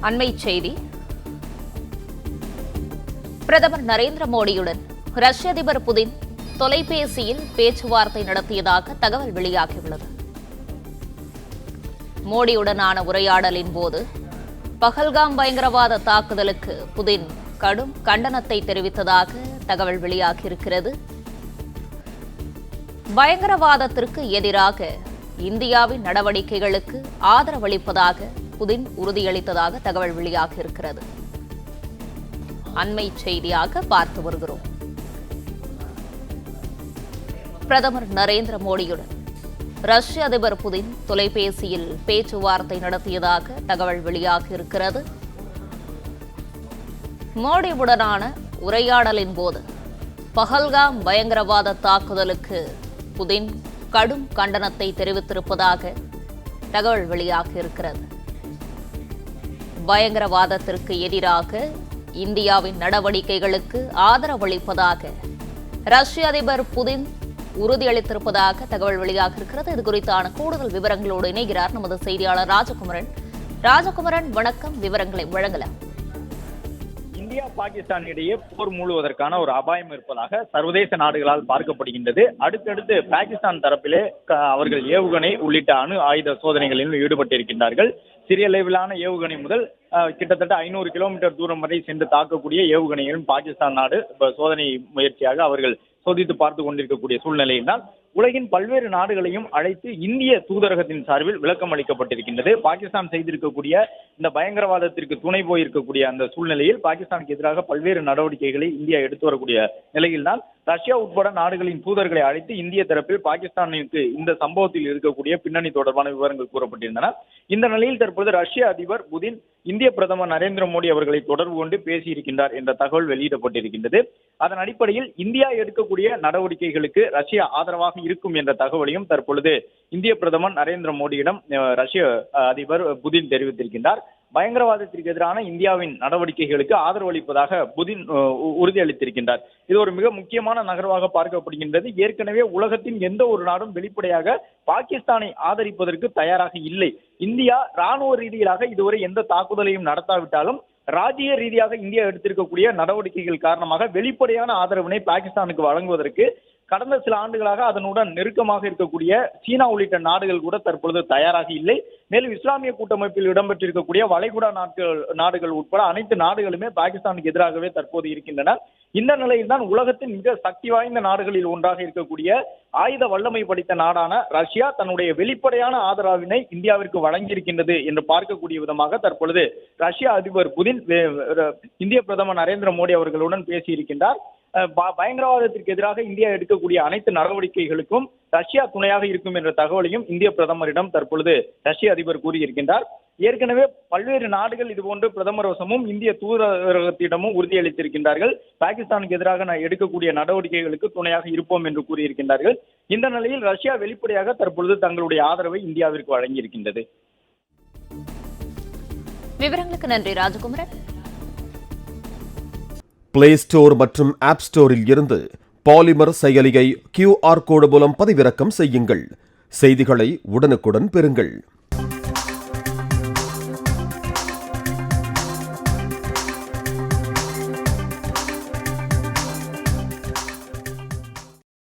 அண்மைச் செய்தி. பிரதமர் நரேந்திர மோடியுடன் ரஷ்ய அதிபர் புதின் தொலைபேசியில் பேச்சுவார்த்தை நடத்தியதாக தகவல் வெளியாகியுள்ளது. மோடியுடனான உரையாடலின் போது பஹல்காம் பயங்கரவாத தாக்குதலுக்கு புதின் கடும் கண்டனத்தை தெரிவித்ததாக தகவல் வெளியாகியிருக்கிறது. பயங்கரவாதத்திற்கு எதிராக இந்தியாவின் நடவடிக்கைகளுக்கு ஆதரவளிப்பதாக புதின் உறுதியளித்ததாக தகவல் வெளியாகியிருக்கிறது. அண்மைச் செய்தியாக பார்த்து வருகிறோம். பிரதமர் நரேந்திர மோடியுடன் ரஷ்ய அதிபர் புதின் தொலைபேசியில் பேச்சுவார்த்தை நடத்தியதாக தகவல் வெளியாகியிருக்கிறது. மோடியுடனான உரையாடலின் போது பஹல்காம் பயங்கரவாத தாக்குதலுக்கு புதின் கடும் கண்டனத்தை தெரிவித்திருப்பதாக தகவல் வெளியாகியிருக்கிறது. பயங்கரவாதத்திற்கு எதிராக இந்தியாவின் நடவடிக்கைகளுக்கு ஆதரவளிப்பதாக ரஷ்ய அதிபர் புதின் உறுதியளித்திருப்பதாக தகவல் வெளியாகியிருக்கிறது. இது குறித்தான கூடுதல் விவரங்களோடு இணைகிறார் நமது செய்தியாளர் ராஜகுமரன். ராஜகுமரன், வணக்கம். விவரங்களை வழங்கலாம். இந்தியா பாகிஸ்தான் இடையே போர் மூழுவதற்கான ஒரு அபாயம் இருப்பதாக சர்வதேச நாடுகளால் பார்க்கப்படுகின்றது. அடுத்தடுத்து பாகிஸ்தான் தரப்பிலே அவர்கள் ஏவுகணை உள்ளிட்ட அணு ஆயுத சோதனைகளில் ஈடுபட்டிருக்கின்றார்கள். சிறிய அளவிலான ஏவுகணை முதல் கிட்டத்தட்ட 500 கிலோமீட்டர் தூரம் வரை சென்று தாக்கக்கூடிய ஏவுகணைகளும் பாகிஸ்தான் நாடு சோதனை முயற்சியாக அவர்கள் சோதித்து பார்த்து கொண்டிருக்கக்கூடிய சூழ்நிலையினால் உலகின் பல்வேறு நாடுகளையும் அழைத்து இந்திய தூதரகத்தின் சார்பில் விளக்கம் அளிக்கப்பட்டிருக்கின்றது. பாகிஸ்தான் செய்திருக்கக்கூடிய இந்த பயங்கரவாதத்திற்கு துணை போயிருக்கக்கூடிய அந்த சூழ்நிலையில் பாகிஸ்தானுக்கு எதிராக பல்வேறு நடவடிக்கைகளை இந்தியா எடுத்து வரக்கூடிய நிலையில்தான் ரஷ்யா உட்பட நாடுகளின் தூதர்களை அழைத்து இந்திய தரப்பில் பாகிஸ்தானுக்கு இந்த சம்பவத்தில் இருக்கக்கூடிய பின்னணி தொடர்பான விவரங்கள் கூறப்பட்டிருந்தன. இந்த நிலையில் தற்போது ரஷ்ய அதிபர் புதின் இந்திய பிரதமர் நரேந்திர மோடி அவர்களை தொடர்பு கொண்டு பேசியிருக்கின்றார் என்ற தகவல் வெளியிடப்பட்டிருக்கின்றது. அதன் அடிப்படையில் இந்தியா எடுக்கக்கூடிய நடவடிக்கைகளுக்கு ரஷ்யா ஆதரவாக இருக்கும் என்ற தகவலையும் தற்பொழுது இந்திய பிரதமர் நரேந்திர மோடியிடம் ரஷ்ய அதிபர் புதின் தெரிவித்திருக்கின்றார். பயங்கரவாதத்திற்கு எதிரான இந்தியாவின் நடவடிக்கைகளுக்கு ஆதரவு அளிப்பதாக புதின் உறுதியளித்திருக்கின்றார். இது ஒரு மிக முக்கியமான நகர்வாக பார்க்கப்படுகின்றது. ஏற்கனவே உலகத்தின் எந்த ஒரு நாடும் வெளிப்படையாக பாகிஸ்தானை ஆதரிப்பதற்கு தயாராக இல்லை. இந்தியா ராணுவ ரீதியிலாக இதுவரை எந்த தாக்குதலையும் நடத்தாவிட்டாலும் ராஜ்ய ரீதியாக இந்தியா எடுத்திருக்கக்கூடிய நடவடிக்கைகள் காரணமாக வெளிப்படையான ஆதரவினை பாகிஸ்தானுக்கு வழங்குவதற்கு கடந்த சில ஆண்டுகளாக அதனுடன் நெருக்கமாக இருக்கக்கூடிய சீனா உள்ளிட்ட நாடுகள் கூட தற்பொழுது தயாராக இல்லை. மேலும் இஸ்லாமிய கூட்டமைப்பில் இடம்பெற்றிருக்கக்கூடிய வளைகுடா நாடுகள் உட்பட அனைத்து நாடுகளுமே பாகிஸ்தானுக்கு எதிராகவே தற்போது இருக்கின்றன. இந்த நிலையில் தான் உலகத்தின் மிக சக்தி வாய்ந்த நாடுகளில் ஒன்றாக இருக்கக்கூடிய ஆயுத வல்லமை படைத்த நாடான ரஷ்யா தன்னுடைய வெளிப்படையான ஆதரவினை இந்தியாவிற்கு வழங்கியிருக்கின்றது என்று பார்க்கக்கூடிய விதமாக தற்பொழுது ரஷ்ய அதிபர் புதின் இந்திய பிரதமர் நரேந்திர மோடி அவர்களுடன் பேசியிருக்கின்றார். பயங்கரவாதத்திற்கு எதிராக இந்தியா எடுக்கக்கூடிய அனைத்து நடவடிக்கைகளுக்கும் ரஷ்யா துணையாக இருக்கும் என்ற தகவலையும் இந்திய பிரதமரிடம் தற்பொழுது ரஷ்ய அதிபர் கூறியிருக்கின்றார். ஏற்கனவே பல்வேறு நாடுகள் இதுபோன்று பிரதமர் வசமும் இந்திய தூதரகத்திடமும் உறுதியளித்திருக்கின்றார்கள். பாகிஸ்தானுக்கு எதிராக எடுக்கக்கூடிய நடவடிக்கைகளுக்கு துணையாக இருப்போம் என்று கூறியிருக்கின்றார்கள். இந்த நிலையில் ரஷ்யா வெளிப்படையாக தற்பொழுது தங்களுடைய ஆதரவை இந்தியாவிற்கு வழங்கியிருக்கின்றது. விவரங்களுக்கு நன்றி ராஜகுமரன். பிளே ஸ்டோர் மற்றும் ஆப் ஸ்டோரில் இருந்து பாலிமர் செயலியை QR கோடு மூலம் பதிவிறக்கம் செய்யுங்கள். செய்திகளை உடனுக்குடன் பெறுங்கள்.